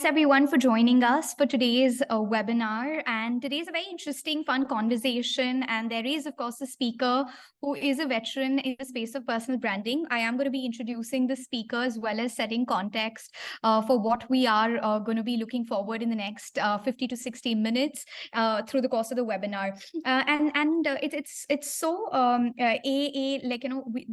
Everyone for joining us for today's webinar. And today's a very interesting, fun conversation. And there is, of course, a speaker who is a veteran in the space of personal branding. I am going to be introducing the speaker as well as setting context for what we are going to be looking forward in the next 50 to 60 minutes through the course of the webinar. It's so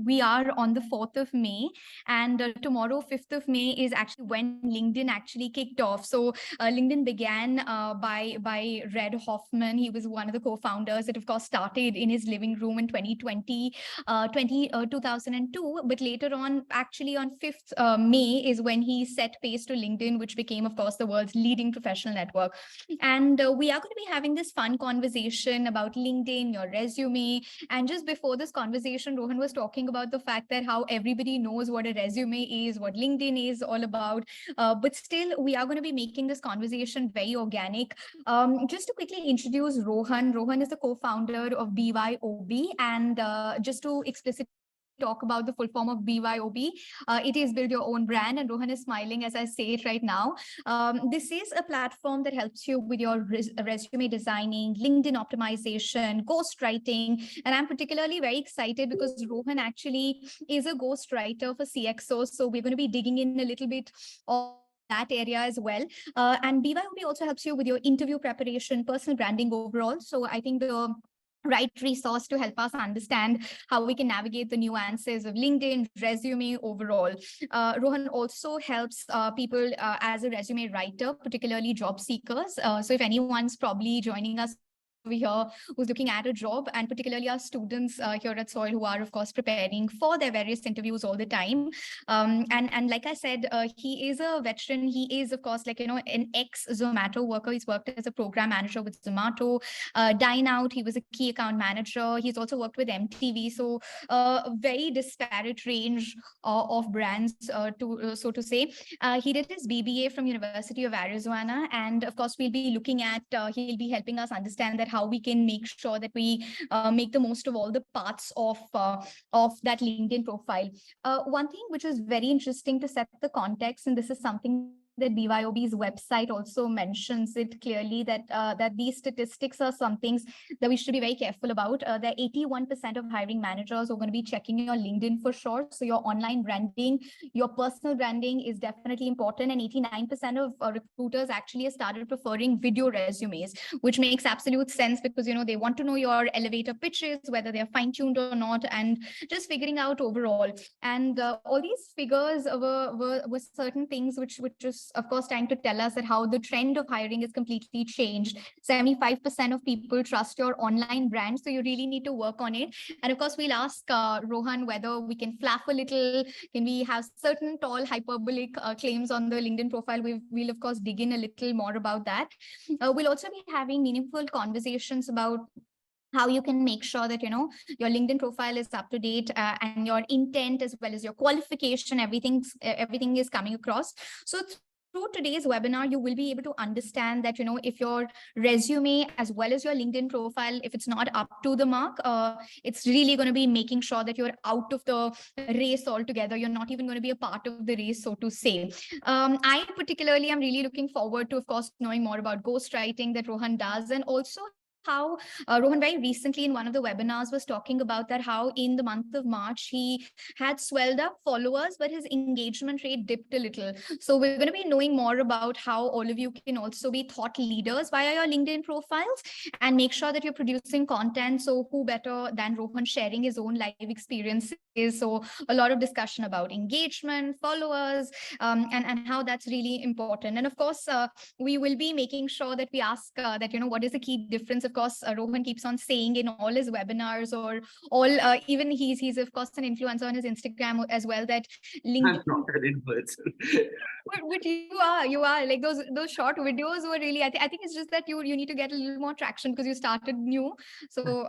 we are on the 4th of May, and tomorrow 5th of May is actually when LinkedIn actually kicked off. So LinkedIn began by Reid Hoffman. He was one of the co-founders. It of course started in his living room in 2002, but later on, actually on 5th May is when he set pace to LinkedIn, which became of course the world's leading professional network. And we are going to be having this fun conversation about LinkedIn, your resume. And just before this conversation, Rohan was talking about the fact that how everybody knows what a resume is, what LinkedIn is all about. But still, we are going to be making this conversation very organic. Just to quickly introduce Rohan. Rohan is the co-founder of BYOB. And just to explicitly talk about the full form of BYOB. It is Build Your Own Brand, and Rohan is smiling as I say it right now. This is a platform that helps you with your resume designing, LinkedIn optimization, ghostwriting, and I'm particularly very excited because Rohan actually is a ghostwriter for CXOs, so we're going to be digging in a little bit of that area as well. And BYOB also helps you with your interview preparation, personal branding overall. So I think the right resource to help us understand how we can navigate the nuances of LinkedIn, resume overall. Rohan also helps people as a resume writer, particularly job seekers. So if anyone's probably joining us over here who's looking at a job, and particularly our students here at Soil who are of course preparing for their various interviews all the time, and like I said, he is a veteran. He is of course an ex-Zomato worker. He's worked as a program manager with Zomato, Dine Out. He was a key account manager. He's also worked with MTV. So a very disparate range of brands so to say. He did his BBA from University of Arizona, and of course we'll be looking at he'll be helping us understand that how we can make sure that we make the most of all the parts of that LinkedIn profile. One thing which is very interesting to set the context, and this is something that BYOB's website also mentions it clearly, that that these statistics are some things that we should be very careful about. That 81% of hiring managers are going to be checking your LinkedIn for sure. So your online branding, your personal branding is definitely important. And 89% of recruiters actually have started preferring video resumes, which makes absolute sense because they want to know your elevator pitches, whether they're fine-tuned or not, and just figuring out overall. And all these figures were certain things which just of course trying to tell us that how the trend of hiring is completely changed. 75% of people trust your online brand, so you really need to work on it. And of course we'll ask Rohan whether we can flaff a little, can we have certain tall hyperbolic claims on the LinkedIn profile. We'll of course dig in a little more about that. We'll also be having meaningful conversations about how you can make sure that your LinkedIn profile is up to date, and your intent as well as your qualification, everything is coming across. So through today's webinar, you will be able to understand that, if your resume as well as your LinkedIn profile, if it's not up to the mark, it's really going to be making sure that you're out of the race altogether. You're not even going to be a part of the race, so to say. I particularly am really looking forward to, of course, knowing more about ghostwriting that Rohan does, and also how Rohan very recently in one of the webinars was talking about that how in the month of March he had swelled up followers, but his engagement rate dipped a little. So we're going to be knowing more about how all of you can also be thought leaders via your LinkedIn profiles and make sure that you're producing content. So who better than Rohan sharing his own life experiences? So a lot of discussion about engagement, followers, and how that's really important. And of course, we will be making sure that we ask that, what is the key difference? Of course, Rohan keeps on saying in all his webinars or all, even he's of course an influencer on his Instagram as well, that LinkedIn. I'm not an influencer. But you are like those short videos were really, I think it's just that you need to get a little more traction because you started new. So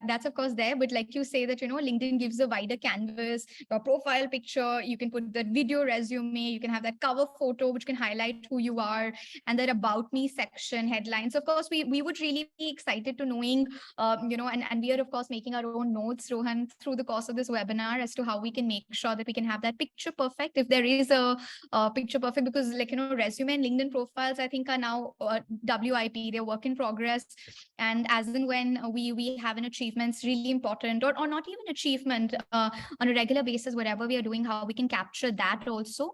that's of course there. But like you say that, LinkedIn gives a wider canvas, your profile picture, you can put the video resume, you can have that cover photo, which can highlight who you are, and that about me section, headlines. Of course, we would really be excited to knowing, and we are, of course, making our own notes, Rohan, through the course of this webinar as to how we can make sure that we can have that picture perfect. If there is a picture perfect, because resume and LinkedIn profiles, I think, are now WIP, they're work in progress. And as and when we have an achievement, it's really important, or not even achievement, on a regular basis, whatever we are doing, how we can capture that also.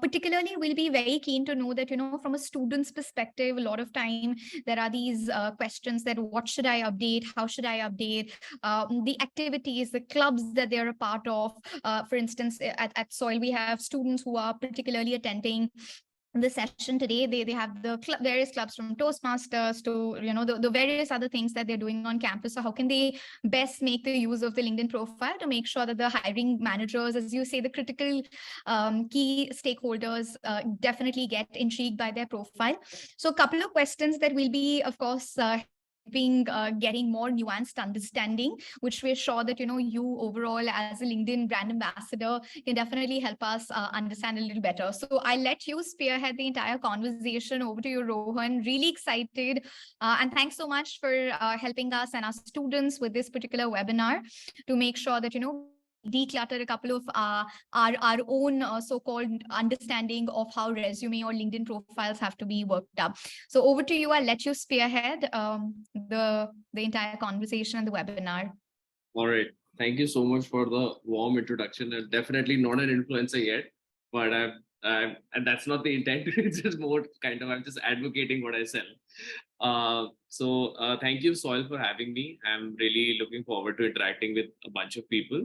Particularly, we'll be very keen to know that, from a student's perspective, a lot of time there are these questions that what should I update? How should I update? The activities, the clubs that they're a part of. For instance, at Soil, we have students who are particularly attending the session today. They have the various clubs, from Toastmasters to the various other things that they're doing on campus. So how can they best make the use of the LinkedIn profile to make sure that the hiring managers, as you say, the critical key stakeholders, definitely get intrigued by their profile? So a couple of questions that will be, of course, getting more nuanced understanding, which we're sure that you overall as a LinkedIn brand ambassador can definitely help us understand a little better. So I'll let you spearhead the entire conversation. Over to you, Rohan. Really excited, and thanks so much for helping us and our students with this particular webinar to make sure that declutter a couple of our own so-called understanding of how resume or LinkedIn profiles have to be worked up. So over to you. I'll let you spearhead the entire conversation and the webinar. All right. Thank you so much for the warm introduction. I'm definitely not an influencer yet, but and that's not the intent. It's just more kind of, I'm just advocating what I sell. So thank you, Soil, for having me. I'm really looking forward to interacting with a bunch of people.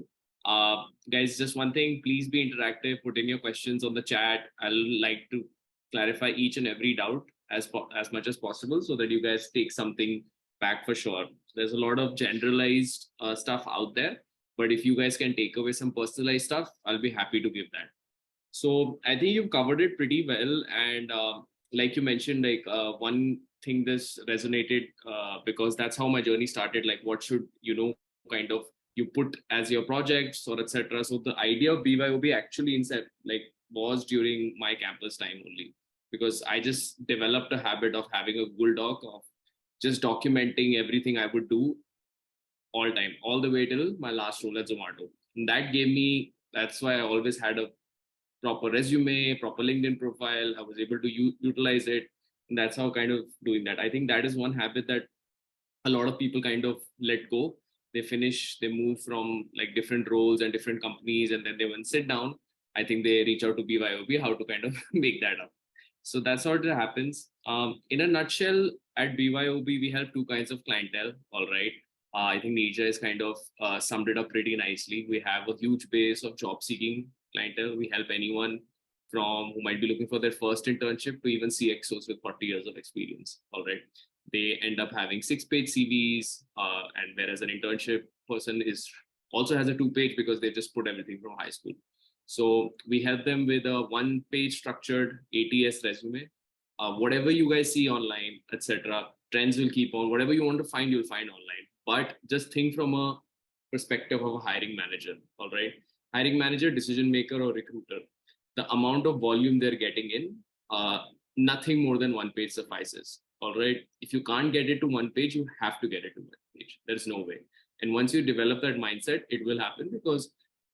Guys, just one thing, please be interactive, put in your questions on the chat. I'll like to clarify each and every doubt as much as possible so that you guys take something back for sure. There's a lot of generalized stuff out there, but if you guys can take away some personalized stuff, I'll be happy to give that. So I think you've covered it pretty well. And like you mentioned, like one thing this resonated because that's how my journey started. Like, what should, kind of you put as your projects or etc. So the idea of BYOB actually was during my campus time only, because I just developed a habit of having a Google Doc of just documenting everything I would do all time, all the way till my last role at Zomato. And that's why I always had a proper resume, proper LinkedIn profile. I was able to utilize it. And that's how kind of doing that. I think that is one habit that a lot of people kind of let go. They move from like different roles and different companies, and then they went sit down. I think they reach out to BYOB how to kind of make that up. So that's how it happens. In a nutshell, at BYOB, we have two kinds of clientele. All right. I think Nija has kind of summed it up pretty nicely. We have a huge base of job seeking clientele. We help anyone from who might be looking for their first internship to even CXOs with 40 years of experience. All right. They end up having 6-page CVs, and whereas an internship person also has a 2-page because they just put everything from high school. So we help them with a 1-page structured ATS resume. Whatever you guys see online, etc., trends will keep on. Whatever you want to find, you'll find online. But just think from a perspective of a hiring manager. All right, hiring manager, decision maker, or recruiter. The amount of volume they're getting in, nothing more than 1 page suffices. All right. If you can't get it to 1 page, you have to get it to 1 page. There's no way. And once you develop that mindset, it will happen, because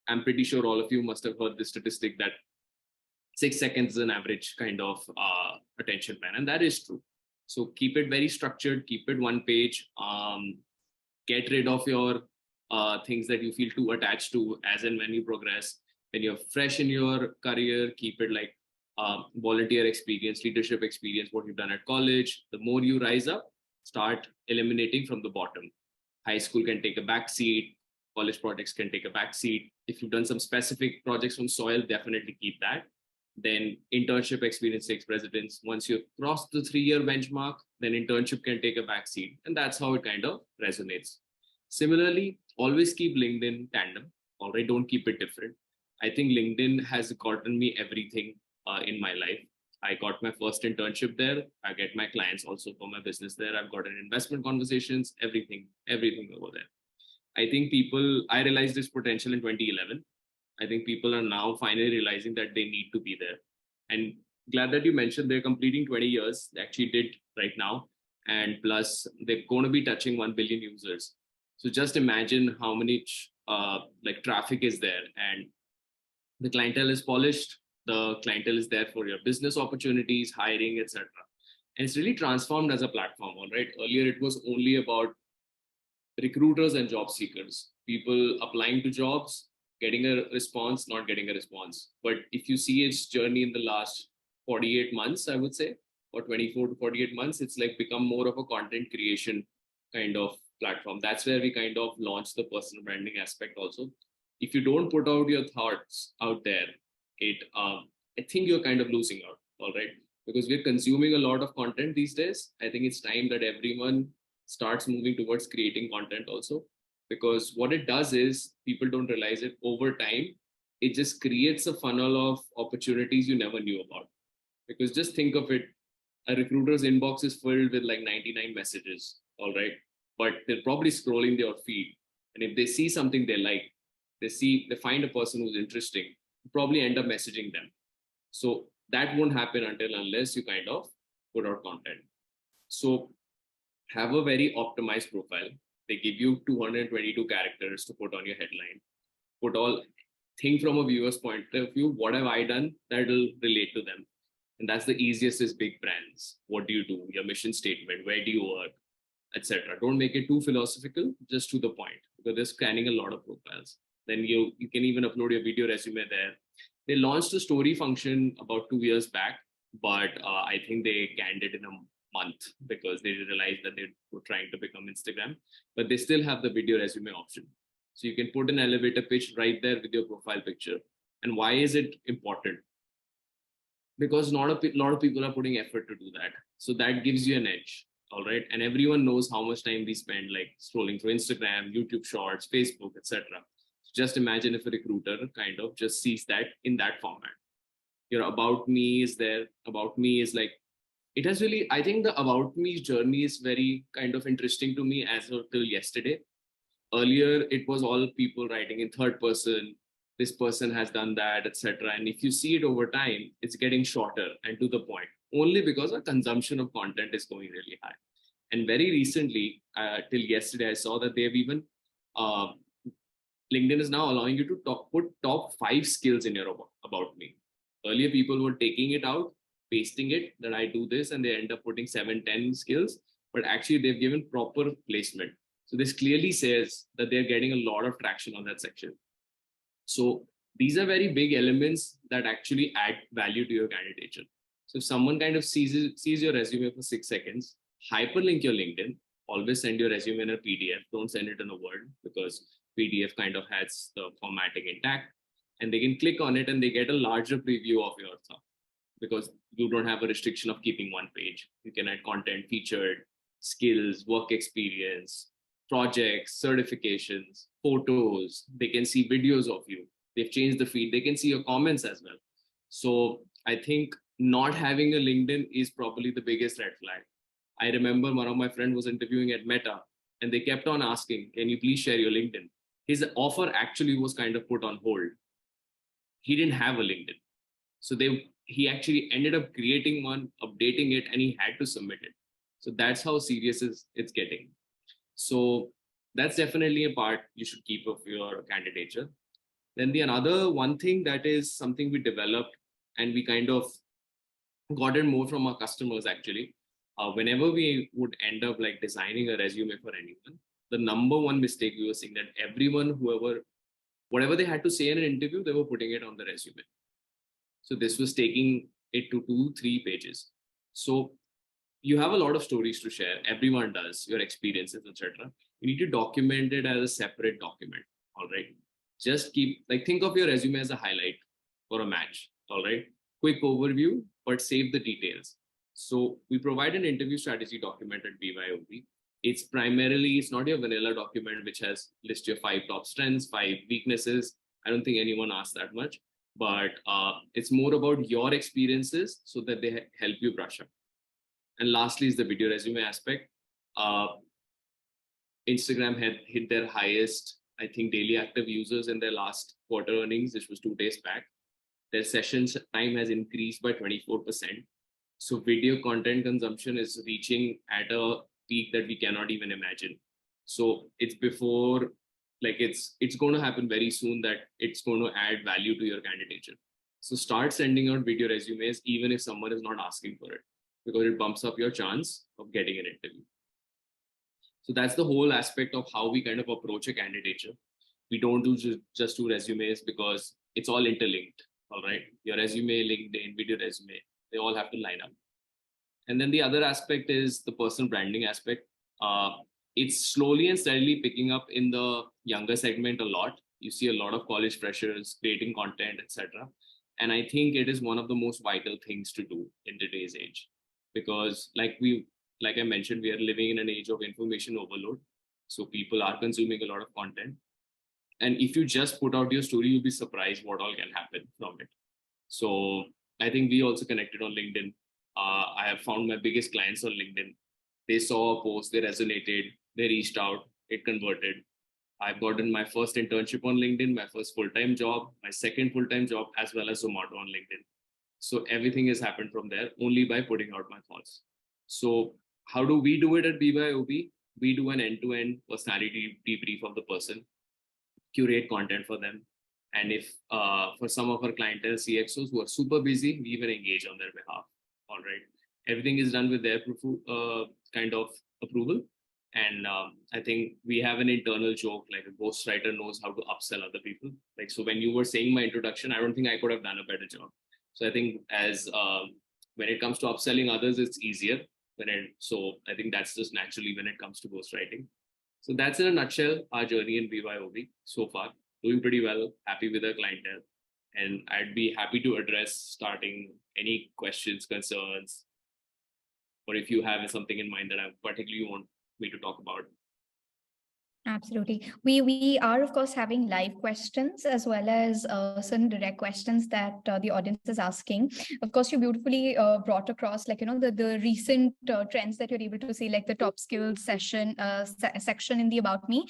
I'm pretty sure all of you must have heard the statistic that 6 seconds is an average kind of attention span. And that is true. So keep it very structured, keep it 1 page, get rid of your things that you feel too attached to as and when you progress. When you're fresh in your career, keep it like volunteer experience, leadership experience, what you've done at college. The more you rise up, start eliminating from the bottom. High school can take a back seat, college projects can take a back seat. If you've done some specific projects from Soil, definitely keep that. Then internship experience takes precedence. Once you cross the 3-year benchmark, then internship can take a back seat. And that's how it kind of resonates. Similarly, always keep LinkedIn tandem. All right, don't keep it different. I think LinkedIn has gotten me everything in my life. I got my first internship there. I get my clients also for my business there. I've gotten investment conversations, everything over there. I think I realized this potential in 2011. I think people are now finally realizing that they need to be there. And glad that you mentioned they're completing 20 years. They actually did right now. And plus, they're going to be touching 1 billion users. So just imagine how many like traffic is there, and the clientele is polished. The clientele is there for your business opportunities, hiring, etc. And it's really transformed as a platform. All right. Earlier, it was only about recruiters and job seekers, people applying to jobs, getting a response, not getting a response. But if you see its journey in the last 48 months, I would say, or 24 to 48 months, it's like become more of a content creation kind of platform. That's where we kind of launched the personal branding aspect also. If you don't put out your thoughts out there, I think you're kind of losing out, all right? Because we're consuming a lot of content these days. I think it's time that everyone starts moving towards creating content also, because what it does is people don't realize it over time. It just creates a funnel of opportunities you never knew about. Because just think of it, a recruiter's inbox is filled with like 99 messages, all right? But they're probably scrolling their feed. And if they see something they like, they find a person who's interesting, probably end up messaging them. So that won't happen unless you kind of put out content. So have a very optimized profile. They give you 222 characters to put on your headline. Think from a viewer's point of view, what have I done that will relate to them? And that's the easiest is big brands. What do you do? Your mission statement, where do you work, etc. Don't make it too philosophical, just to the point, because they're scanning a lot of profiles. Then you can even upload your video resume there. They launched a story function about 2 years back, but I think they canned it in a month because they realized that they were trying to become Instagram, but they still have the video resume option. So you can put an elevator pitch right there with your profile picture. And why is it important? Because not a lot of people are putting effort to do that. So that gives you an edge. All right. And everyone knows how much time we spend like scrolling through Instagram, YouTube Shorts, Facebook, etc. Just imagine if a recruiter kind of just sees that in that format. Your about me is there. About me is like, it has really, I think the about me journey is very kind of interesting to me as of till yesterday. Earlier, it was all people writing in third person. This person has done that, etc. And if you see it over time, it's getting shorter and to the point, only because our consumption of content is going really high. And very recently, till yesterday, I saw that they've even, LinkedIn is now allowing you to put top 5 skills in your about me. Earlier, people were taking it out, pasting it, that I do this, and they end up putting 7, 10 skills, but actually they've given proper placement. So this clearly says that they're getting a lot of traction on that section. So these are very big elements that actually add value to your candidature. So if someone kind of sees your resume for 6 seconds, hyperlink your LinkedIn, always send your resume in a PDF. Don't send it in a Word, because PDF kind of has the formatting intact, and they can click on it and they get a larger preview of your stuff, because you don't have a restriction of keeping one page. You can add content, featured, skills, work experience, projects, certifications, photos. They can see videos of you. They've changed the feed. They can see your comments as well. So I think not having a LinkedIn is probably the biggest red flag. I remember one of my friends was interviewing at Meta, and they kept on asking, can you please share your LinkedIn? His offer actually was kind of put on hold. He didn't have a LinkedIn. So he actually ended up creating one, updating it, and he had to submit it. So that's how serious it's getting. So that's definitely a part you should keep of your candidature. Then the another one thing that is something we developed, and we kind of got it more from our customers actually. Whenever we would end up like designing a resume for anyone, the number one mistake we were seeing that everyone, whatever they had to say in an interview, they were putting it on the resume. So this was taking it to 2-3 pages. So you have a lot of stories to share. Everyone does, your experiences, etc. You need to document it as a separate document. All right. Just think of your resume as a highlight for a match. All right. Quick overview, but save the details. So we provide an interview strategy document at BYOB. It's not your vanilla document, which has list your 5 top strengths, 5 weaknesses. I don't think anyone asks that much, but it's more about your experiences so that they help you brush up. And lastly is the video resume aspect. Instagram had hit their highest, I think, daily active users in their last quarter earnings, which was 2 days back. Their sessions time has increased by 24%. So video content consumption is reaching at a peak that we cannot even imagine. So it's before, like it's going to happen very soon that it's going to add value to your candidature. So start sending out video resumes even if someone is not asking for it, because it bumps up your chance of getting an interview. So that's the whole aspect of how we kind of approach a candidature. We don't do just do resumes because it's all interlinked. All right, your resume, LinkedIn, video resume, they all have to line up. And then the other aspect is the personal branding aspect. It's slowly and steadily picking up in the younger segment a lot. You see a lot of college freshers creating content, etc. And I think it is one of the most vital things to do in today's age, because like I mentioned, we are living in an age of information overload. So people are consuming a lot of content. And if you just put out your story, you'll be surprised what all can happen from it. So I think we also connected on LinkedIn. I have found my biggest clients on LinkedIn. They saw a post, they resonated, they reached out, it converted. I've gotten my first internship on LinkedIn, my first full-time job, my second full-time job, as well as Zomato on LinkedIn. So everything has happened from there only by putting out my thoughts. So how do we do it at BYOB? We do an end-to-end personality debrief of the person, curate content for them. And if for some of our clientele CXOs who are super busy, we even engage on their behalf. All right. Everything is done with their kind of approval. And I think we have an internal joke, like a ghostwriter knows how to upsell other people. Like, so when you were saying my introduction, I don't think I could have done a better job. So I think as when it comes to upselling others, it's easier. So I think that's just naturally when it comes to ghostwriting. So that's in a nutshell, our journey in BYOB so far. Doing pretty well, happy with our clientele. And I'd be happy to address starting any questions, concerns, or if you have something in mind that I particularly want me to talk about. Absolutely. We are, of course, having live questions as well as certain direct questions that the audience is asking. Of course, you beautifully brought across, like, the recent trends that you're able to see, like the top skills section section in the About Me.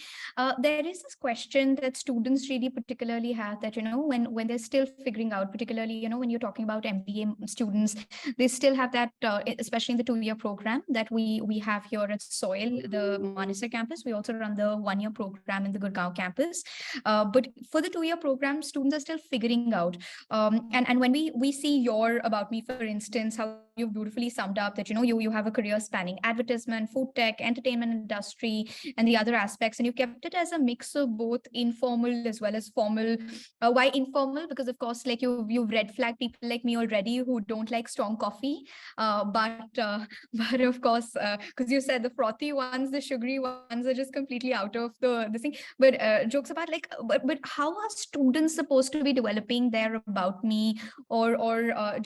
There is this question that students really particularly have that, when they're still figuring out, particularly, when you're talking about MBA students, they still have that, especially in the 2-year program that we have here at SOIL, the Manesar campus. We also run the 1-year program in the Gurgaon campus. But for the 2-year program, students are still figuring out. And when we see your About Me, for instance, how you've beautifully summed up that, you have a career spanning advertisement, food tech, entertainment industry, and the other aspects. And you kept it as a mix of both informal as well as formal. Why informal? Because, of course, like you've red flag people like me already who don't like strong coffee. But of course, because you said the frothy ones, the sugary ones are just completely out of the thing. But jokes about, like, but how are students supposed to be developing their About Me or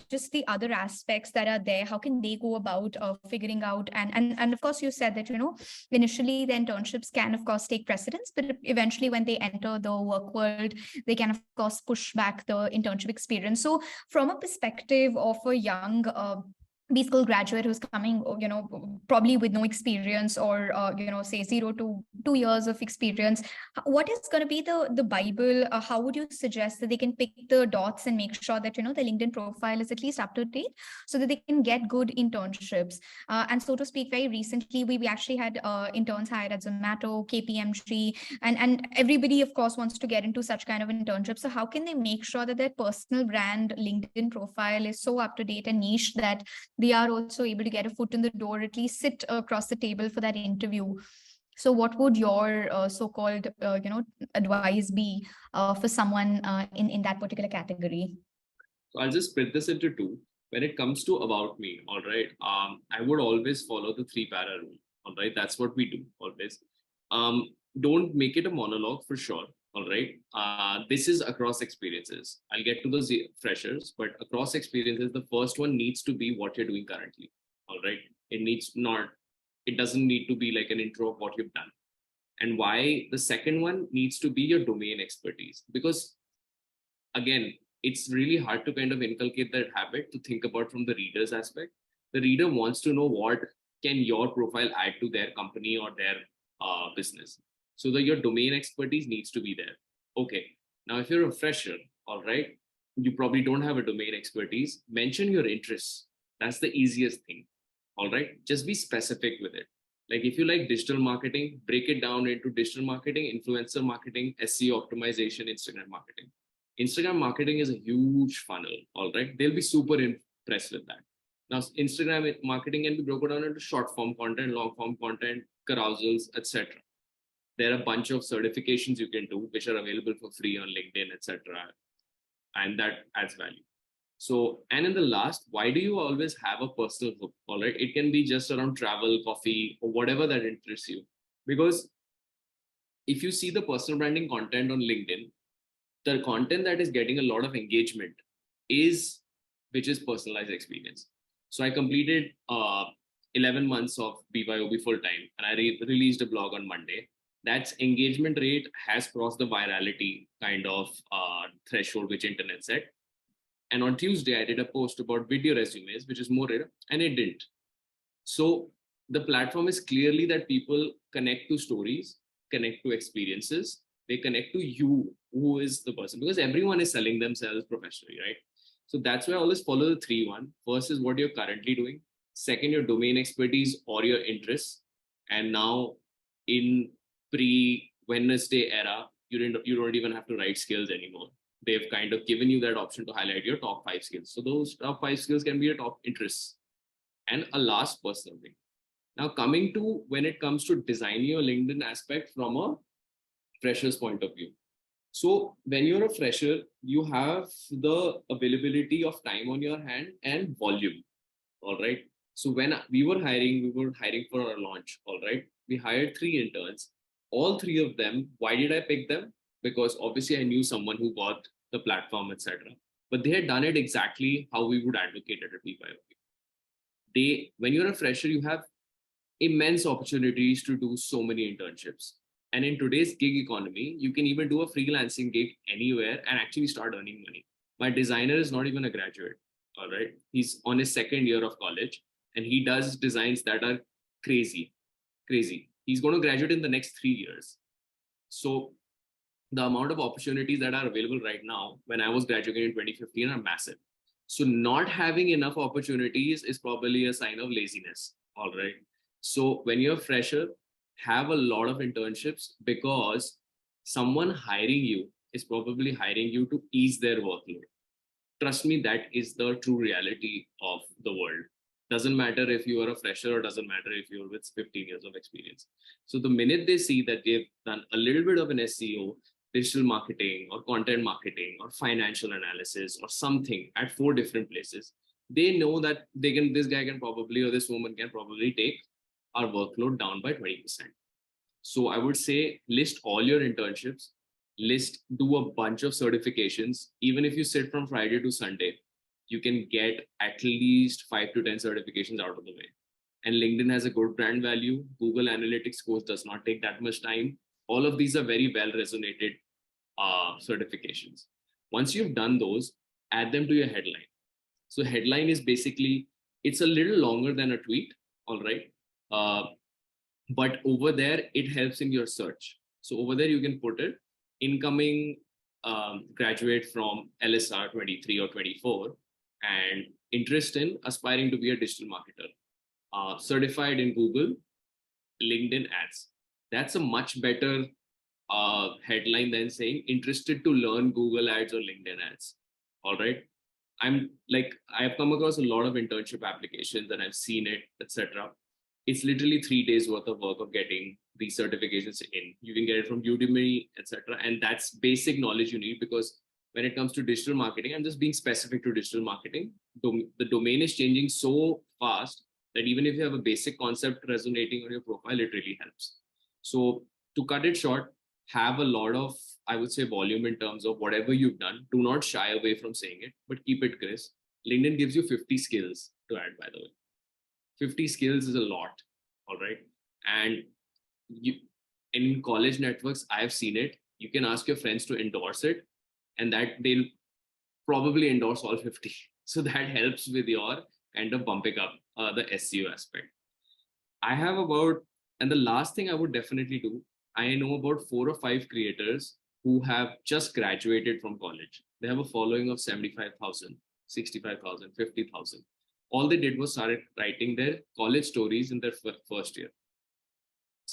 just the other aspects that are there? How can they go about figuring out? And of course, you said that, initially the internships can, of course, take precedence, but eventually when they enter the work world, they can, of course, push back the internship experience. So from a perspective of a young B-School graduate who's coming, probably with no experience or, say 0 to 2 years of experience, what is going to be the Bible? How would you suggest that they can pick the dots and make sure that, the LinkedIn profile is at least up to date so that they can get good internships? And so to speak, very recently, we actually had interns hired at Zomato, KPMG, and everybody, of course, wants to get into such kind of internship. So how can they make sure that their personal brand LinkedIn profile is so up to date and niche that they are also able to get a foot in the door, at least sit across the table for that interview? So what would your so-called, advice be for someone in that particular category? So I'll just split this into two. When it comes to About Me, all right, I would always follow the 3-para rule. All right, that's what we do always. Don't make it a monologue for sure. All right. This is across experiences. I'll get to the freshers, but across experiences, the first one needs to be what you're doing currently. All right. It doesn't need to be like an intro of what you've done. And why the second one needs to be your domain expertise. Because again, it's really hard to kind of inculcate that habit to think about from the reader's aspect. The reader wants to know what can your profile add to their company or their business. So your domain expertise needs to be there. Okay. Now, if you're a fresher, all right, you probably don't have a domain expertise. Mention your interests. That's the easiest thing. All right. Just be specific with it. Like if you like digital marketing, break it down into digital marketing, influencer marketing, SEO optimization, Instagram marketing. Instagram marketing is a huge funnel. All right. They'll be super impressed with that. Now, Instagram marketing can be broken down into short form content, long form content, carousels, etc. There are a bunch of certifications you can do, which are available for free on LinkedIn, etc. And that adds value. So, and in the last, why do you always have a personal hook? All right. It can be just around travel, coffee, or whatever that interests you. Because if you see the personal branding content on LinkedIn, the content that is getting a lot of engagement which is personalized experience. So I completed 11 months of BYOB full time, and I released a blog on Monday. That's engagement rate has crossed the virality kind of threshold which internet set. And on Tuesday, I did a post about video resumes, which is more rare, and it didn't. So the platform is clearly that people connect to stories, connect to experiences, they connect to you, who is the person, because everyone is selling themselves professionally, right? So that's why I always follow the 3-1. First is what you're currently doing. Second, your domain expertise or your interests. And now in pre-Wednesday era, you don't even have to write skills anymore. They've kind of given you that option to highlight your top 5 skills. So those top 5 skills can be your top interests. And a last personal thing. Now coming to when it comes to designing your LinkedIn aspect from a fresher's point of view. So when you're a fresher, you have the availability of time on your hand and volume. All right. So when we were hiring for our launch. All right. We hired 3 interns. All 3 of them. Why did I pick them? Because obviously I knew someone who got the platform, etc. But they had done it exactly how we would advocate it at BYOB. When you're a fresher, you have immense opportunities to do so many internships. And in today's gig economy, you can even do a freelancing gig anywhere and actually start earning money. My designer is not even a graduate. All right. He's on his 2nd year of college and he does designs that are crazy. He's going to graduate in the next 3 years. So the amount of opportunities that are available right now, when I was graduating in 2015, are massive. So not having enough opportunities is probably a sign of laziness. All right. So when you're a fresher, have a lot of internships, because someone hiring you is probably hiring you to ease their workload. Trust me, that is the true reality of the world. Doesn't matter if you are a fresher or doesn't matter if you're with 15 years of experience. So the minute they see that they've done a little bit of an SEO, digital marketing or content marketing or financial analysis or something at 4 different places, they know that this guy can probably, or this woman can probably take our workload down by 20%. So I would say list all your internships, do a bunch of certifications. Even if you sit from Friday to Sunday, you can get at least 5 to 10 certifications out of the way. And LinkedIn has a good brand value. Google Analytics course does not take that much time. All of these are very well resonated certifications. Once you've done those, add them to your headline. So headline is basically, it's a little longer than a tweet. All right. But over there, it helps in your search. So over there, you can put it incoming graduate from LSR 23 or 24 and interest in aspiring to be a digital marketer, certified in Google, LinkedIn ads. That's a much better headline than saying interested to learn Google ads or LinkedIn ads. All right. I've come across a lot of internship applications and I've seen it, etc. It's literally 3 days worth of work of getting these certifications in. You can get it from Udemy, etc. And that's basic knowledge you need, because when it comes to digital marketing, I'm just being specific to digital marketing. The domain is changing so fast that even if you have a basic concept resonating on your profile, it really helps. So to cut it short, have a lot of, I would say, volume in terms of whatever you've done. Do not shy away from saying it, but keep it crisp. LinkedIn gives you 50 skills to add, by the way. 50 skills is a lot. All right. And in college networks, I've seen it. You can ask your friends to endorse it, and that they'll probably endorse all 50. So that helps with your kind of bumping up the SEO aspect. I have about And the last thing I would definitely do, I know about 4 or 5 creators who have just graduated from college. They have a following of 75,000, 65,000, 50,000. All they did was started writing their college stories in their first year.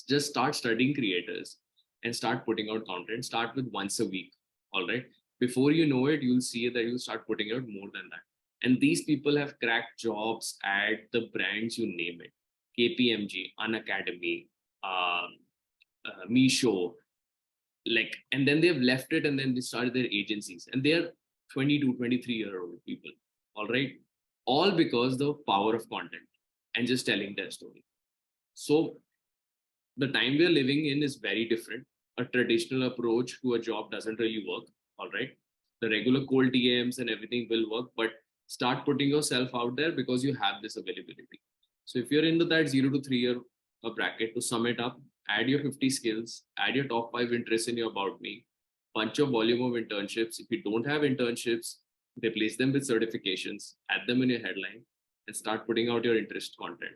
Just start studying creators and start putting out content. Start with once a week. All right. Before you know it, you'll see that you'll start putting out more than that. And these people have cracked jobs at the brands, you name it. KPMG, Unacademy, Misho, like, and then they've left it and then they started their agencies. And they're 22, 23-year-old people. All right. All because the power of content and just telling their story. So the time we're living in is very different. A traditional approach to a job doesn't really work. All right. The regular cold DMs and everything will work, but start putting yourself out there because you have this availability. So if you're into that 0 to 3 year bracket, to sum it up, add your 50 skills, add your top 5 interests in your about me, punch your volume of internships. If you don't have internships, replace them with certifications, add them in your headline, and start putting out your interest content.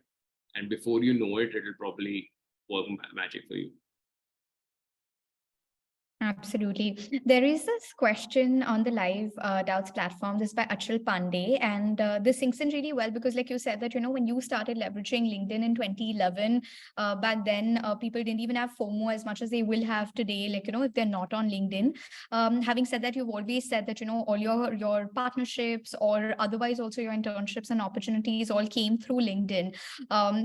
And before you know it, it'll probably work magic for you. Absolutely. There is this question on the live doubts platform. This is by Achal Pandey. And this sinks in really well because like you said that, when you started leveraging LinkedIn in 2011, back then, people didn't even have FOMO as much as they will have today, like, if they're not on LinkedIn. Having said that, you've always said that, all your partnerships or otherwise also your internships and opportunities all came through LinkedIn.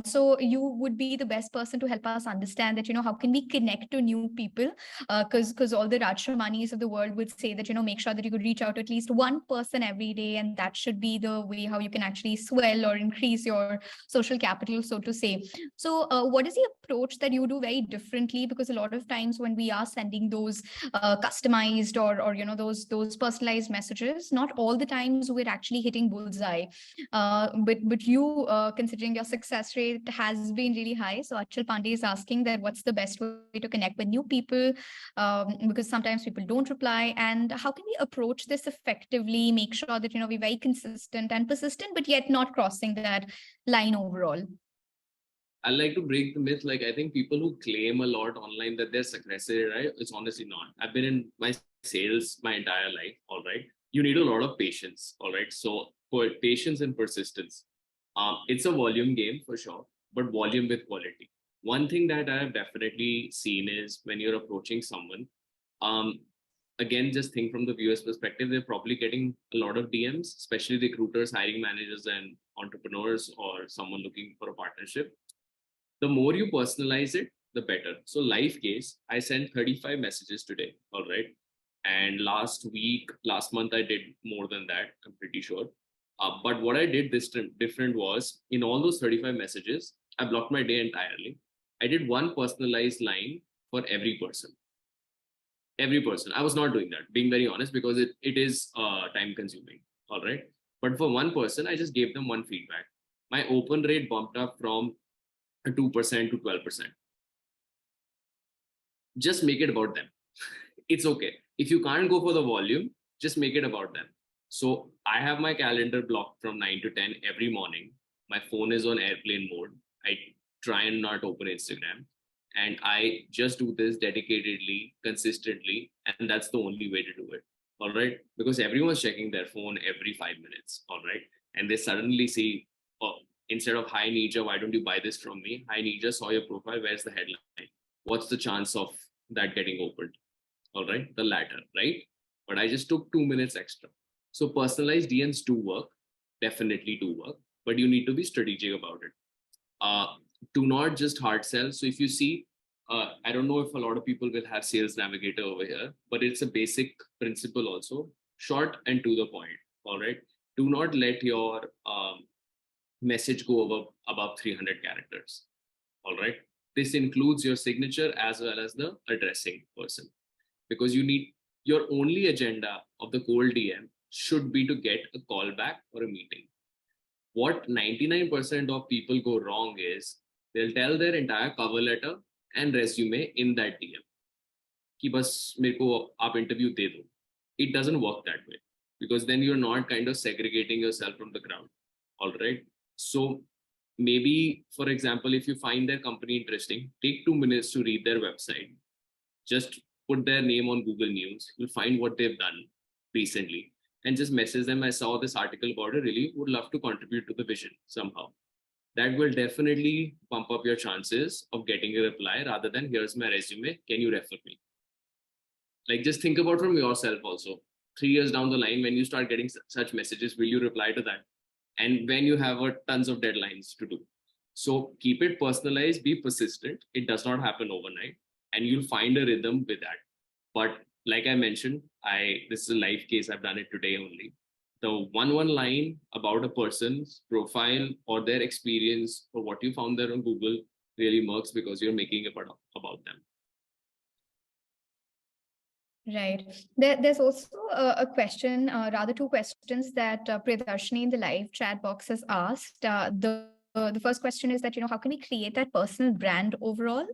So you would be the best person to help us understand that, how can we connect to new people? Because all the Rajshamanis of the world would say that, make sure that you could reach out to at least one person every day. And that should be the way how you can actually swell or increase your social capital, so to say. So what is the approach that you do very differently? Because a lot of times when we are sending those customized or those personalized messages, not all the times we're actually hitting bullseye. But you, considering your success rate has been really high. So Achal Pandey is asking that what's the best way to connect with new people? Because sometimes people don't reply, and how can we approach this effectively, make sure that we're very consistent and persistent, but yet not crossing that line overall? I like to break the myth. Like, I think people who claim a lot online that they're successful, right? It's honestly not. I've been in my sales my entire life. All right. You need a lot of patience. All right. So for patience and persistence, it's a volume game for sure, but volume with quality. One thing that I have definitely seen is when you're approaching someone, um, again, just think from the viewer's perspective, they're probably getting a lot of DMs, especially recruiters, hiring managers, and entrepreneurs, or someone looking for a partnership. The more you personalize it, the better. So live case, I sent 35 messages today. All right. And last month, I did more than that, I'm pretty sure. But what I did this different was in all those 35 messages, I blocked my day entirely. I did one personalized line for every person. Every person. I was not doing that, being very honest, because it is time consuming. All right. But for one person, I just gave them one feedback. My open rate bumped up from 2% to 12%. Just make it about them. It's okay. If you can't go for the volume, just make it about them. So I have my calendar blocked from 9 to 10 every morning. My phone is on airplane mode. I try and not open Instagram. And I just do this dedicatedly, consistently. And that's the only way to do it. All right. Because everyone's checking their phone every 5 minutes. All right. And they suddenly see, oh, instead of hi Nija, why don't you buy this from me? Hi Nija, saw your profile. Where's the headline? What's the chance of that getting opened? All right. The latter, right? But I just took 2 minutes extra. So personalized DMs do work, definitely do work, but you need to be strategic about it. Do not just hard sell. So if you see, I don't know if a lot of people will have Sales Navigator over here, but it's a basic principle also, short and to the point. All right. Do not let your message go above 300 characters. All right. This includes your signature as well as the addressing person, because you need your only agenda of the cold DM should be to get a call back or a meeting. What 99% of people go wrong is they'll tell their entire cover letter and resume in that DM. Ki bas mere ko aap interview de do. It doesn't work that way, because then you're not kind of segregating yourself from the crowd. All right. So maybe, for example, if you find their company interesting, take 2 minutes to read their website. Just put their name on Google News. You'll find what they've done recently and just message them. I saw this article about it. Really would love to contribute to the vision somehow. That will definitely bump up your chances of getting a reply rather than here's my resume. Can you refer me? Like, just think about from yourself also. 3 years down the line, when you start getting such messages, will you reply to that? And when you have tons of deadlines to do. So keep it personalized, be persistent. It does not happen overnight, and you'll find a rhythm with that. But like I mentioned, this is a live case. I've done it today only. The one line about a person's profile or their experience or what you found there on Google really works because you're making it about them. Right. There's also a question, rather two questions that Priyadarshini in the live chat box has asked. The first question is that, how can we create that personal brand overall?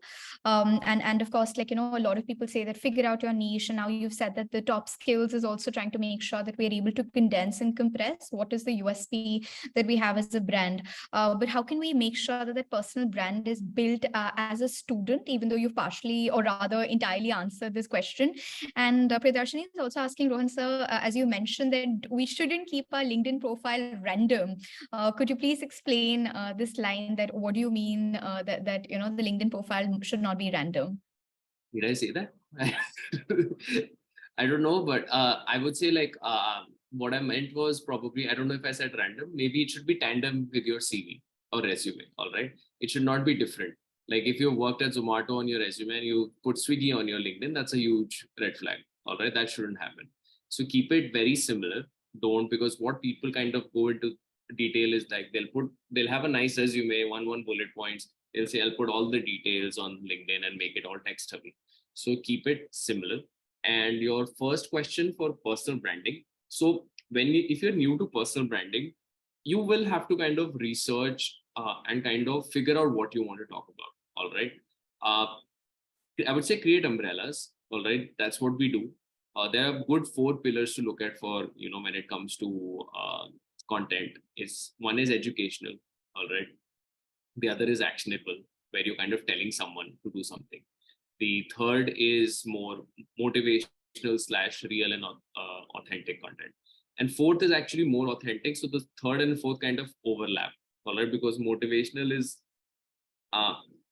And of course, a lot of people say that figure out your niche. And now you've said that the top skills is also trying to make sure that we're able to condense and compress what is the USP that we have as a brand. But how can we make sure that that personal brand is built as a student, even though you've partially or rather entirely answered this question? And Priyadarshini is also asking, Rohan sir, as you mentioned, that we shouldn't keep our LinkedIn profile random. Could you please explain this line, that what do you mean that the LinkedIn profile should not be random? Did I say that? I don't know, but I would say what I meant was probably, I don't know if I said random, maybe it should be tandem with your CV or resume, all right? It should not be different. Like if you worked at Zomato on your resume and you put Swiggy on your LinkedIn, that's a huge red flag, all right? That shouldn't happen. So keep it very similar. Don't, because what people kind of go into detail is like they'll have a nice resume, one bullet points. They'll say, I'll put all the details on LinkedIn and make it all text heavy. So keep it similar. And your first question for personal branding. So if you're new to personal branding, you will have to kind of research and kind of figure out what you want to talk about. All right. I would say create umbrellas. All right. That's what we do. There are good 4 pillars to look at for, when it comes to content. One is educational. All right. The other is actionable, where you're kind of telling someone to do something. The third is more motivational / real and authentic content. And fourth is actually more authentic. So the third and fourth kind of overlap, all right? Because motivational is,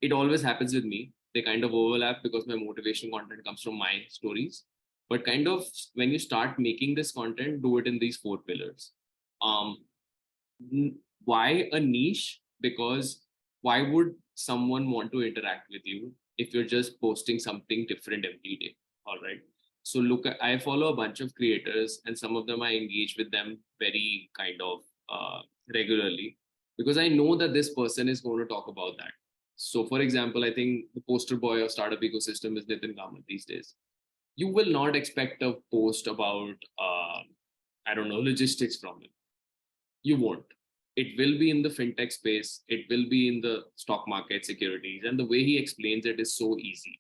it always happens with me. They kind of overlap because my motivation content comes from my stories. But kind of when you start making this content, do it in these 4 pillars. Why a niche? Because why would someone want to interact with you if you're just posting something different every day? All right. So I follow a bunch of creators, and some of them I engage with them very kind of regularly because I know that this person is going to talk about that. So for example, I think the poster boy of startup ecosystem is Nitin Kamath these days. You will not expect a post about, logistics from him. You won't. It will be in the fintech space. It will be in the stock market, securities. And the way he explains it is so easy.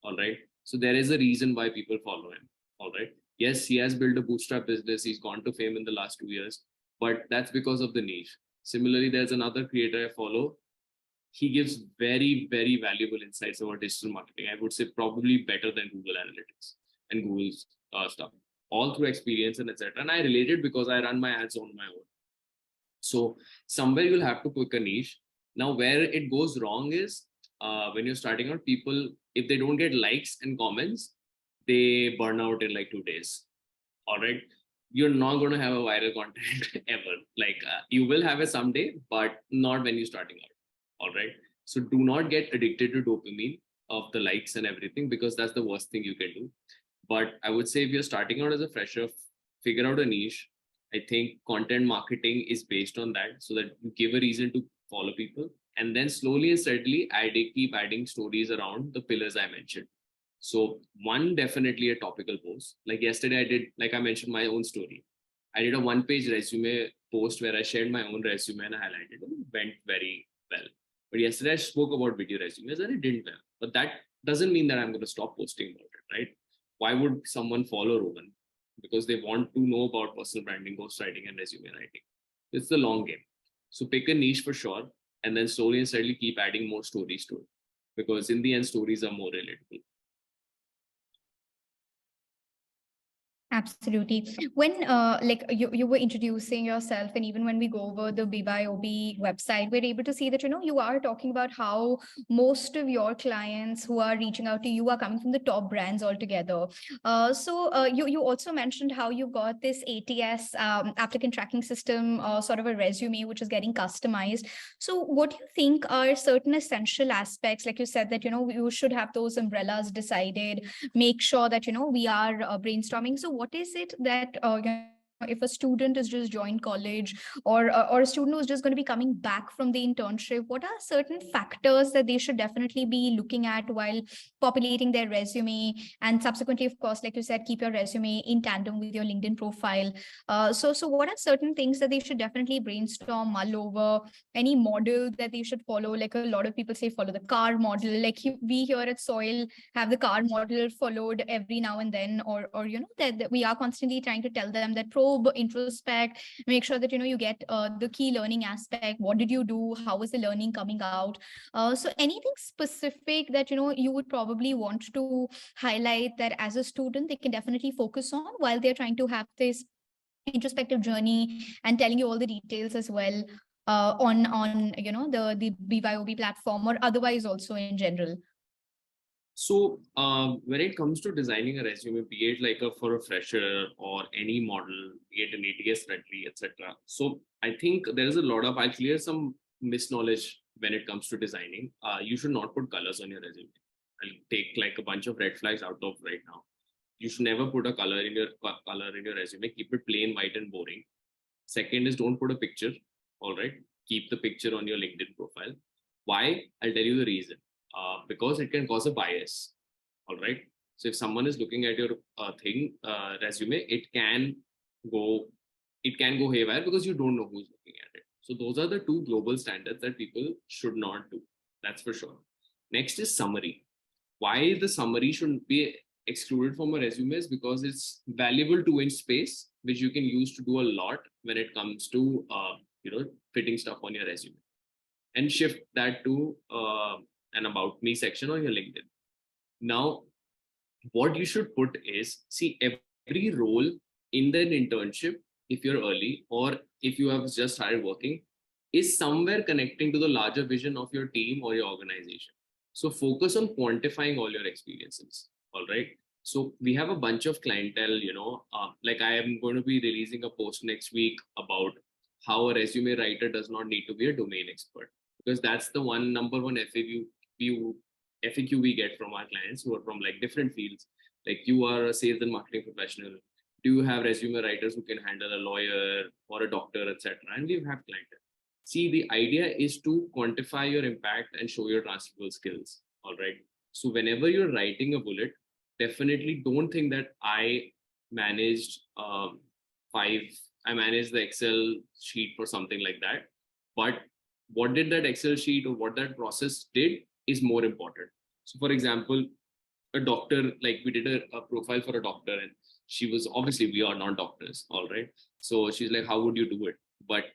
All right. So there is a reason why people follow him. All right. Yes, he has built a bootstrap business. He's gone to fame in the last 2 years, but that's because of the niche. Similarly, there's another creator I follow. He gives very, very valuable insights about digital marketing. I would say probably better than Google Analytics and Google's stuff, all through experience and etc. And I related because I run my ads on my own. So somewhere you'll have to pick a niche. Now, where it goes wrong is when you're starting out, people, if they don't get likes and comments, they burn out in like 2 days. All right. You're not going to have a viral content ever. You will have it someday, but not when you're starting out. All right. So do not get addicted to dopamine of the likes and everything, because that's the worst thing you can do. But I would say if you're starting out as a fresher, figure out a niche. I think content marketing is based on that, so that you give a reason to follow people, and then slowly and steadily keep adding stories around the pillars I mentioned. So one, definitely a topical post. Like yesterday I did, like I mentioned, my own story. I did a 1-page resume post where I shared my own resume and I highlighted it. It went very well. But yesterday I spoke about video resumes and it didn't well. But that doesn't mean that I'm going to stop posting about it, right? Why would someone follow Rohan? Because they want to know about personal branding, ghostwriting, and resume writing. It's the long game. So pick a niche for sure, and then slowly and steadily keep adding more stories to it, because in the end, stories are more relatable. Absolutely. When like you were introducing yourself, and even when we go over the BYOB website, we're able to see that, you are talking about how most of your clients who are reaching out to you are coming from the top brands altogether. So you also mentioned how you got this ATS applicant tracking system, sort of a resume, which is getting customized. So what do you think are certain essential aspects? Like you said that, you should have those umbrellas decided, make sure that, we are brainstorming. So what is it that if a student is just joined college, or a student who's just going to be coming back from the internship, what are certain factors that they should definitely be looking at while populating their resume? And subsequently, of course, like you said, keep your resume in tandem with your LinkedIn profile. So what are certain things that they should definitely brainstorm, mull over? Any model that they should follow? Like a lot of people say follow the car model. Like we here at Soil have the car model followed every now and then, or that we are constantly trying to tell them that probe, introspect, make sure that you get the key learning aspect. What did you do? How is the learning coming out? So anything specific that you would probably want to highlight that as a student they can definitely focus on while they're trying to have this introspective journey, and telling you all the details as well, on the BYOB platform, or otherwise also in general? So when it comes to designing a resume, be it like for a fresher or any model, be it an ATS friendly, etc. So I think there is a lot of, I'll clear some misknowledge when it comes to designing. You should not put colors on your resume. I'll take like a bunch of red flags out of right now. You should never put a color in your resume. Keep it plain, white, and boring. Second is don't put a picture. All right. Keep the picture on your LinkedIn profile. Why? I'll tell you the reason. Because it can cause a bias. All right. So if someone is looking at your resume, go it can go haywire because you don't know who's looking at it. So those are the two global standards that people should not do. That's for sure. Next is summary. Why the summary shouldn't be excluded from a resume is because it's valuable 2-inch space, which you can use to do a lot when it comes to fitting stuff on your resume, and shift that to an about me section on your LinkedIn. Now, what you should put is, see, every role in the internship, if you're early or if you have just started working, is somewhere connecting to the larger vision of your team or your organization. So focus on quantifying all your experiences. All right. So we have a bunch of clientele, like I am going to be releasing a post next week about how a resume writer does not need to be a domain expert, because that's the number one FAQ we get from our clients who are from like different fields. Like, you are a sales and marketing professional. Do you have resume writers who can handle a lawyer or a doctor, etc.? And we have clientele. See, the idea is to quantify your impact and show your transferable skills. All right. So whenever you're writing a bullet, definitely don't think that I managed I managed the Excel sheet for something like that. But what did that Excel sheet or what that process did is more important. So for example, a doctor, like we did a profile for a doctor, and she was, obviously we are not doctors, all right? So she's like, how would you do it? But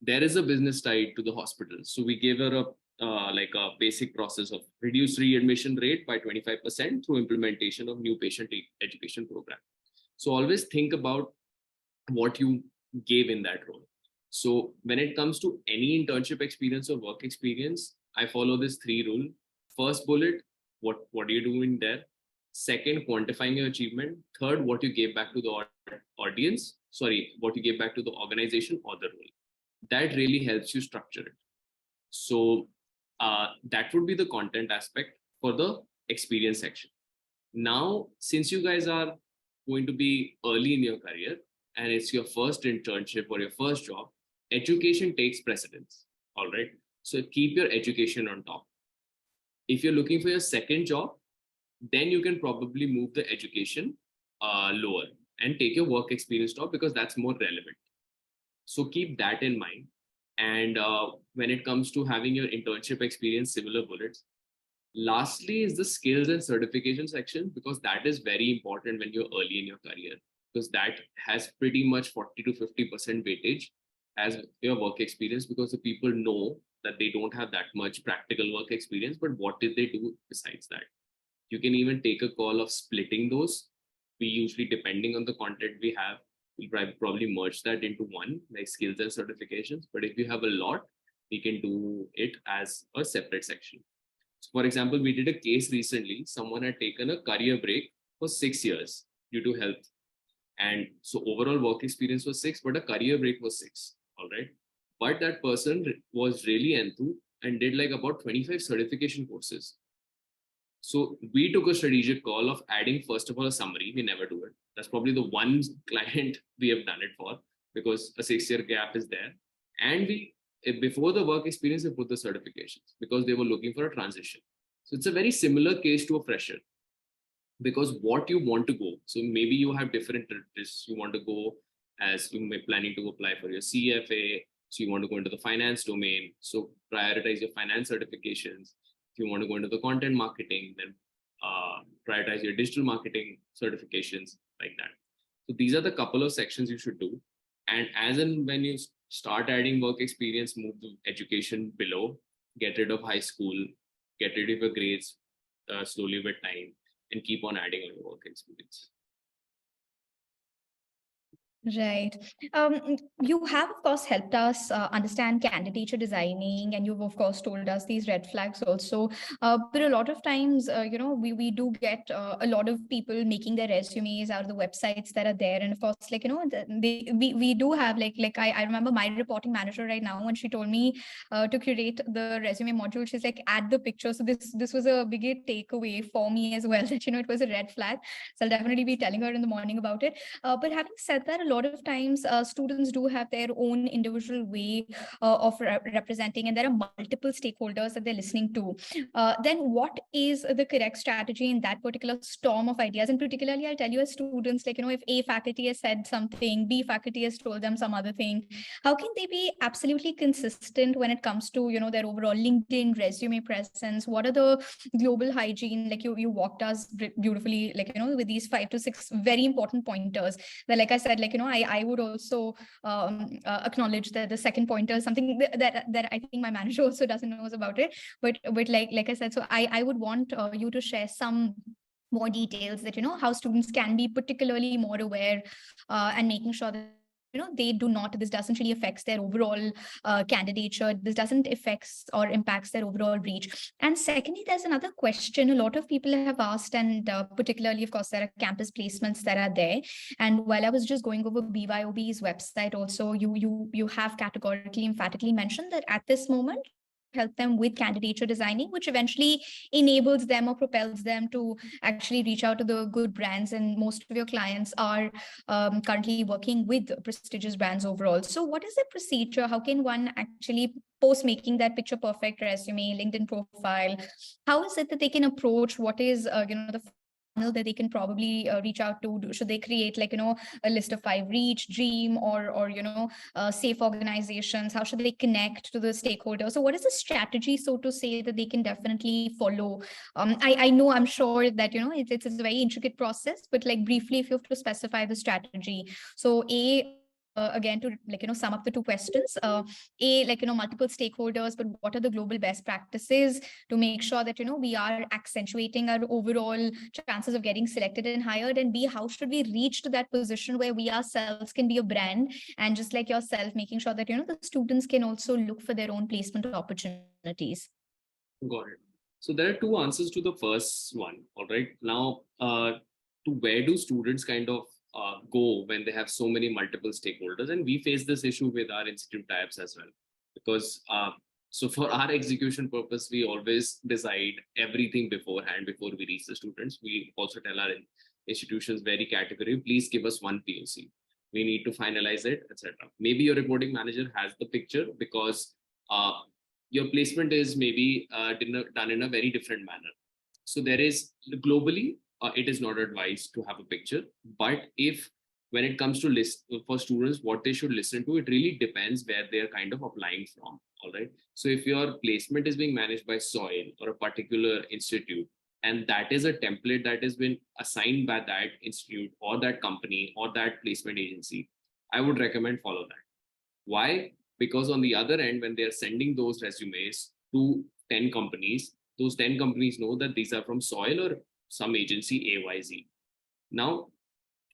there is a business side to the hospital. So we gave her a basic process of reduce readmission rate by 25% through implementation of new patient education program. So always think about what you gave in that role. So when it comes to any internship experience or work experience, I follow this 3 rule. First bullet, what are you doing there? Second, quantifying your achievement. Third, what you gave back to the audience. What you gave back to the organization or the role. That really helps you structure it. So that would be the content aspect for the experience section. Now, since you guys are going to be early in your career and it's your first internship or your first job, education takes precedence. All right. So keep your education on top. If you're looking for your second job, then you can probably move the education lower and take your work experience top, because that's more relevant. So keep that in mind. And when it comes to having your internship experience, similar bullets. Lastly is the skills and certification section, because that is very important when you're early in your career, because that has pretty much 40 to 50% weightage as your work experience, because the people know that they don't have that much practical work experience, but what did they do besides that? You can even take a call of splitting those. We usually, depending on the content we have, we'll probably merge that into one, like skills and certifications. But if you have a lot, we can do it as a separate section. So for example, we did a case recently. Someone had taken a career break for 6 years due to health. And so overall work experience was 6, but a career break was 6. All right. But that person was really enthused and did like about 25 certification courses. So we took a strategic call of adding, first of all, a summary. We never do it. That's probably the one client we have done it for, because a 6-year gap is there. And before the work experience, we put the certifications because they were looking for a transition. So it's a very similar case to a fresher, because what you want to go. So maybe you have different interests. You want to go as you may planning to apply for your CFA. So you want to go into the finance domain. So prioritize your finance certifications. If you want to go into the content marketing, then prioritize your digital marketing certifications, like that. So these are the couple of sections you should do. And as and when you start adding work experience, move to education below, get rid of high school, get rid of your grades slowly with time, and keep on adding on your work experience. Right. You have, of course, helped us understand candidature designing, and you've, of course, told us these red flags also. But a lot of times, we do get a lot of people making their resumes out of the websites that are there. And of course, we do have I remember my reporting manager right now, when she told me to curate the resume module, she's like, add the picture. So this was a big takeaway for me as well, that, it was a red flag. So I'll definitely be telling her in the morning about it. But having said that, a lot of times students do have their own individual way of representing, and there are multiple stakeholders that they're listening to. Then what is the correct strategy in that particular storm of ideas? And particularly, I'll tell you as students, if A faculty has said something, B faculty has told them some other thing, how can they be absolutely consistent when it comes to, their overall LinkedIn resume presence? What are the global hygiene? Like you walked us beautifully, with these 5 to 6 very important pointers that, like I said, I would also acknowledge that the second pointer is something that I think my manager also doesn't know about it. But like I said, so I would want you to share some more details that, how students can be particularly more aware and making sure that they do not, this doesn't really affects their overall candidature. This doesn't affects or impacts their overall reach. And secondly, there's another question a lot of people have asked, and particularly, of course, there are campus placements that are there. And while I was just going over BYOB's website, also you have categorically, emphatically mentioned that at this moment, help them with candidature designing, which eventually enables them or propels them to actually reach out to the good brands. And most of your clients are currently working with prestigious brands overall. So what is the procedure? How can one actually, post making that picture perfect resume, LinkedIn profile, how is it that they can approach what is, the funnel that they can probably reach out to? Should they create a list of 5 reach, dream, or safe organizations? How should they connect to the stakeholders? So what is the strategy, so to say, that they can definitely follow? I know, I'm sure that it's a very intricate process, but briefly, if you have to specify the strategy. So again, to sum up the 2 questions, multiple stakeholders, but what are the global best practices to make sure that we are accentuating our overall chances of getting selected and hired? And B, how should we reach to that position where we ourselves can be a brand, and just like yourself, making sure that the students can also look for their own placement opportunities? Got it. So there are 2 answers to the first one. All right. Now, to where do students kind of go when they have so many multiple stakeholders? And we face this issue with our institute types as well, because so for our execution purpose, we always decide everything beforehand before we reach the students. We also tell our institutions very categorically, please give us one POC. We need to finalize it, etc. Maybe your reporting manager has the picture because your placement is maybe done in a very different manner. So there is globally, it is not advised to have a picture, but when it comes to list for students, what they should listen to, it really depends where they're kind of applying from. All right. So if your placement is being managed by SOIL or a particular institute, and that is a template that has been assigned by that institute or that company or that placement agency, I would recommend follow that. Why? Because on the other end, when they're sending those resumes to 10 companies, those 10 companies know that these are from Soil or some agency AYZ. Now,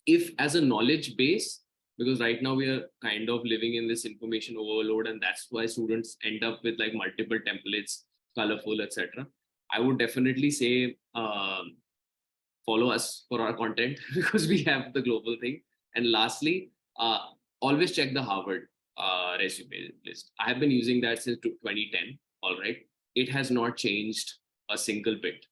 if as a knowledge base, because right now we are kind of living in this information overload, and that's why students end up with like multiple templates, colorful, etc. I would definitely say follow us for our content because we have the global thing. And lastly, always check the Harvard resume list. I have been using that since 2010. All right, it has not changed a single bit.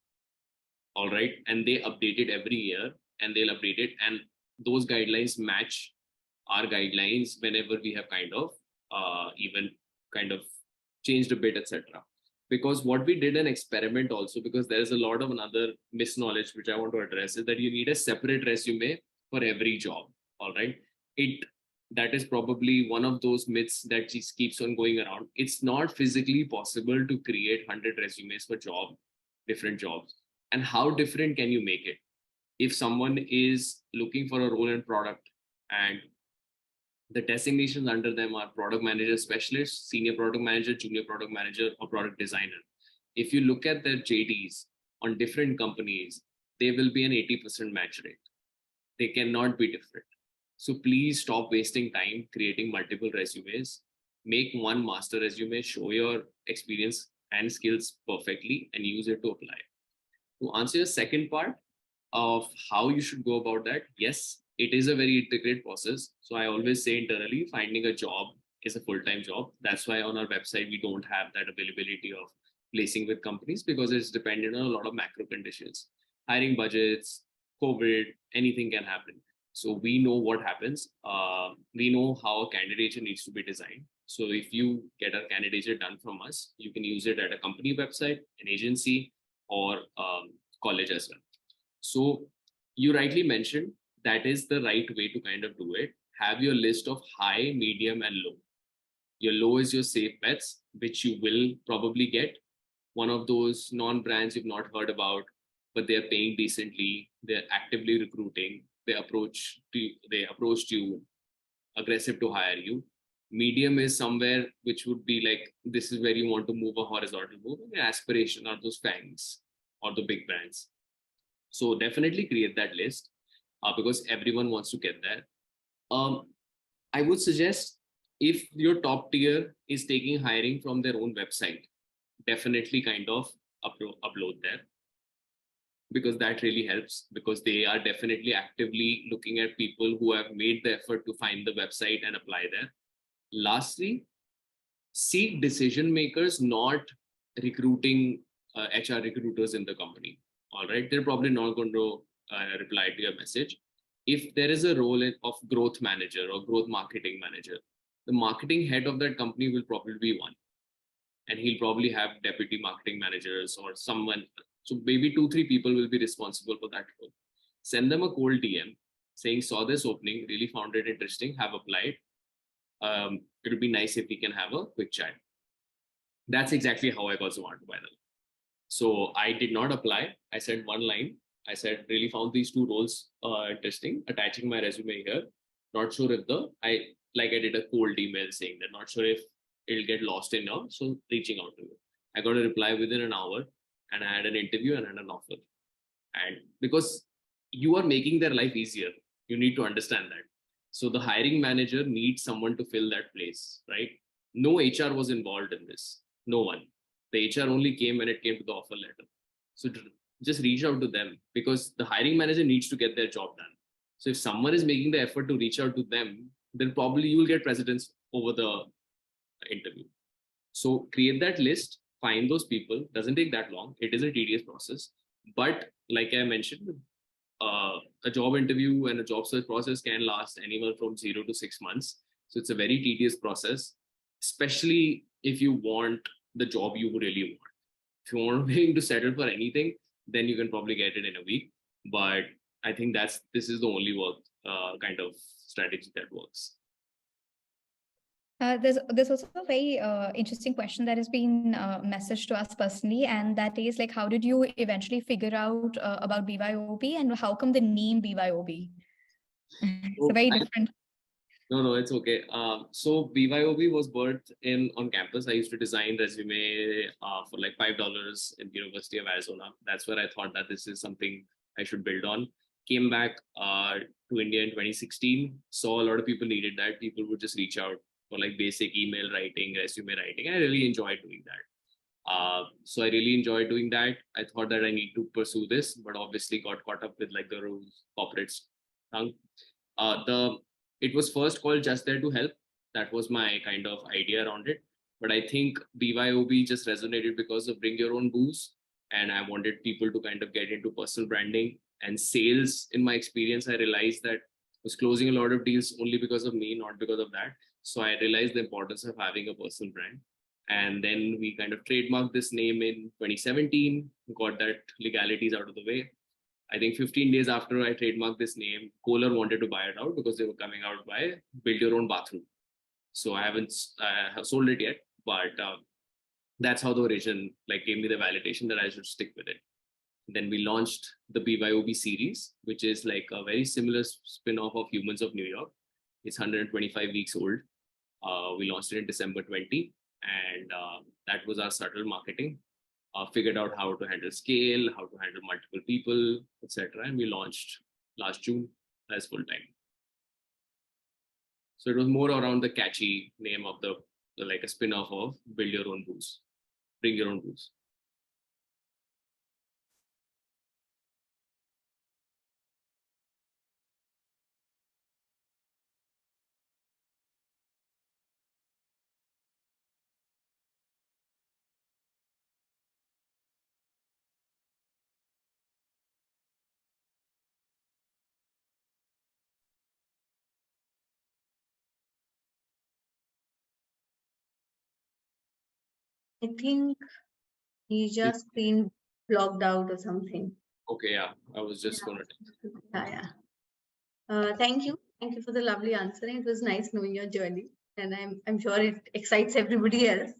All right, and they update it every year, and they'll update it, and those guidelines match our guidelines whenever we have kind of even kind of changed a bit, etc. Because what we did an experiment also, because there is a lot of another misknowledge which I want to address, is that you need a separate resume for every job. All right, that is probably one of those myths that just keeps on going around. It's not physically possible to create 100 resumes for different jobs. And how different can you make it? If someone is looking for a role in product and the designations under them are product manager specialist, senior product manager, junior product manager, or product designer, if you look at their JDs on different companies, there will be an 80% match rate. They cannot be different. So please stop wasting time creating multiple resumes. Make one master resume, show your experience and skills perfectly, and use it to apply. To answer your second part of how you should go about that, yes, it is a very integrated process. So I always say internally, finding a job is a full-time job. That's why on our website, we don't have that availability of placing with companies, because it's dependent on a lot of macro conditions, hiring budgets, COVID, anything can happen. So we know what happens. We know how a candidature needs to be designed. So if you get a candidature done from us, you can use it at a company website, an agency, or college as well. So you rightly mentioned that is the right way to kind of do it. Have your list of high, medium, and low. Your low is your safe bets, which you will probably get. One of those non-brands you've not heard about, but they're paying decently. They're actively recruiting. They approached you, aggressive to hire you. Medium is somewhere which would be like, this is where you want to move a horizontal move. And your aspiration are those FANGs or the big brands. So definitely create that list because everyone wants to get there. I would suggest if your top tier is taking hiring from their own website, definitely kind of upload there, because that really helps, because they are definitely actively looking at people who have made the effort to find the website and apply there. Lastly, seek decision makers, not recruiting HR recruiters in the company. All right, they're probably not going to reply to your message. If there is a role of growth manager or growth marketing manager, the marketing head of that company will probably be one, and he'll probably have deputy marketing managers or someone. So maybe 2-3 people will be responsible for that role. Send them a cold DM saying, saw this opening, really found it interesting, have applied. It would be nice if we can have a quick chat. That's exactly how I got Zomato, by the way. So I did not apply. I said one line. I said, really found these 2 roles interesting, attaching my resume here. Not sure if I did a cold email saying that, not sure if it'll get lost in now. So reaching out to you. I got a reply within an hour, and I had an interview and had an offer. And because you are making their life easier, you need to understand that. So the hiring manager needs someone to fill that place, right? No HR was involved in this. No one. The HR only came when it came to the offer letter. So just reach out to them, because the hiring manager needs to get their job done. So if someone is making the effort to reach out to them, then probably you will get precedence over the interview. So create that list, find those people. Doesn't take that long. It is a tedious process. But like I mentioned, a job interview and a job search process can last anywhere from 0 to 6 months. So it's a very tedious process, especially if you want the job you really want. If you want to settle for anything, then you can probably get it in a week. But I think this is the only kind of strategy that works. There's also a very interesting question that has been messaged to us personally, and that is like, how did you eventually figure out about BYOB, and how come the name BYOB? It's a very different. No, it's okay. So BYOB was birthed on campus. I used to design resume for like $5 in the University of Arizona. That's where I thought that this is something I should build on. Came back to India in 2016. Saw a lot of people needed that. People would just reach out for like basic email writing, resume writing. I really enjoyed doing that. So I really enjoyed doing that. I thought that I need to pursue this, but obviously got caught up with like the rules, corporates. The It was first called Just There to Help. That was my kind of idea around it. But I think BYOB just resonated because of bring your own booze. And I wanted people to kind of get into personal branding and sales. In my experience, I realized that I was closing a lot of deals only because of me, not because of that. So I realized the importance of having a personal brand. And then we kind of trademarked this name in 2017, got that legalities out of the way. I think 15 days after I trademarked this name, Kohler wanted to buy it out because they were coming out by build your own bathroom. So I haven't have sold it yet, but that's how the origin like gave me the validation that I should stick with it. Then we launched the BYOB series, which is like a very similar spin-off of Humans of New York. It's 125 weeks old. We launched it in December 20, and that was our subtle marketing. Figured out how to handle scale, how to handle multiple people, etc. And we launched last June as full time. So it was more around the catchy name of the like a spin-off of build your own booze, bring your own booze. I think he just been logged out or something. Okay, yeah, I was just going to. Yeah. Thank you. Thank you for the lovely answer. It was nice knowing your journey. And I'm sure it excites everybody else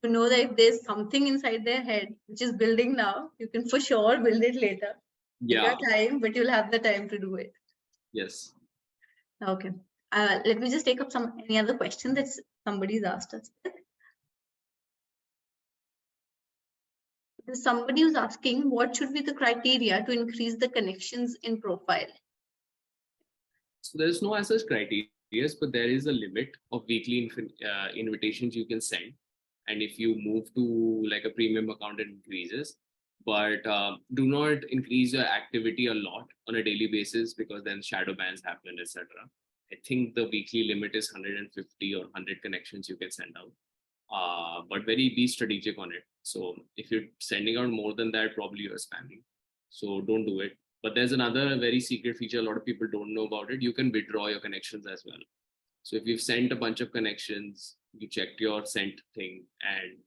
to know that if there's something inside their head which is building now, you can for sure build it later. Yeah. Take your time, but you'll have the time to do it. Yes. Okay. Let me just take up any other question that somebody's asked us. There's somebody who's asking what should be the criteria to increase the connections in profile. So there's no as such criteria, but there is a limit of weekly invitations you can send. And if you move to like a premium account, it increases. But do not increase your activity a lot on a daily basis because then shadow bans happen, etc. I think the weekly limit is 150 or 100 connections you can send out. But be strategic on it. So if you're sending out more than that, probably you're spamming. So don't do it. But there's another very secret feature. A lot of people don't know about it. You can withdraw your connections as well. So if you've sent a bunch of connections, you checked your sent thing, and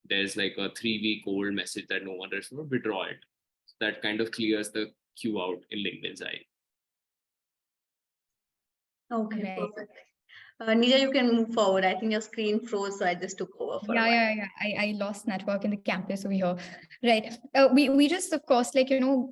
there's like a 3-week old message that no one responded, withdraw it. So that kind of clears the queue out in LinkedIn's eye. Okay, perfect. Nija, you can move forward. I think your screen froze, so I just took over for a while. Yeah. I lost network in the campus over here. Right. We just, of course,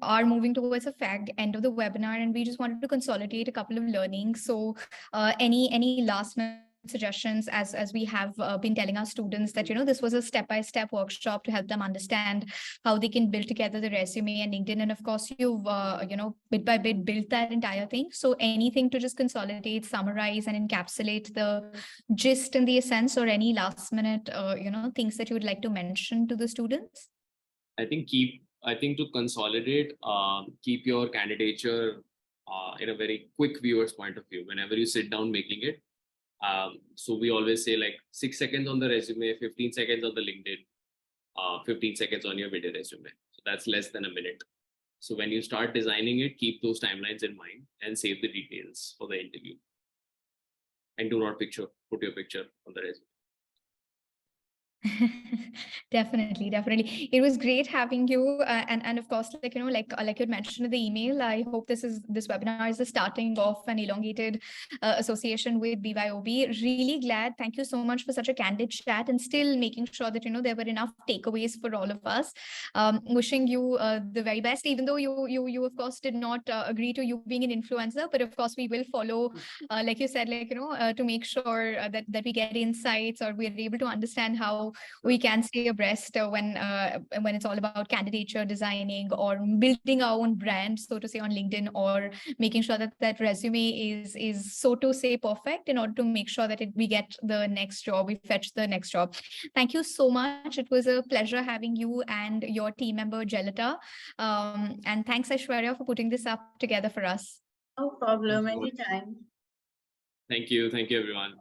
are moving towards a fag end of the webinar, and we just wanted to consolidate a couple of learnings. So any last minute suggestions as we have been telling our students that, this was a step-by-step workshop to help them understand how they can build together the resume and LinkedIn. And of course, you've, bit by bit built that entire thing. So anything to just consolidate, summarize, and encapsulate the gist and the essence, or any last minute, things that you would like to mention to the students? I think to consolidate, keep your candidature in a very quick viewer's point of view whenever you sit down making it. So we always say like 6 seconds on the resume, 15 seconds on the LinkedIn, 15 seconds on your video resume. So that's less than a minute. So when you start designing it, keep those timelines in mind and save the details for the interview. And do not put your picture on the resume. Definitely, definitely. It was great having you. And of course, like, like you had mentioned in the email, I hope this webinar is the starting of an elongated association with BYOB. Really glad. Thank you so much for such a candid chat and still making sure that, there were enough takeaways for all of us. Wishing you the very best, even though you of course did not agree to you being an influencer, but of course we will follow, like you said, like, to make sure that we get insights or we're able to understand how we can stay abreast when it's all about candidature designing or building our own brand, so to say, on LinkedIn, or making sure that that resume is so to say perfect in order to make sure that we get the next job, we fetch the next job. Thank you so much. It was a pleasure having you and your team member Jelita. And thanks, Aishwarya, for putting this up together for us. No problem, Thank you. anytime. Thank you. Thank you, everyone.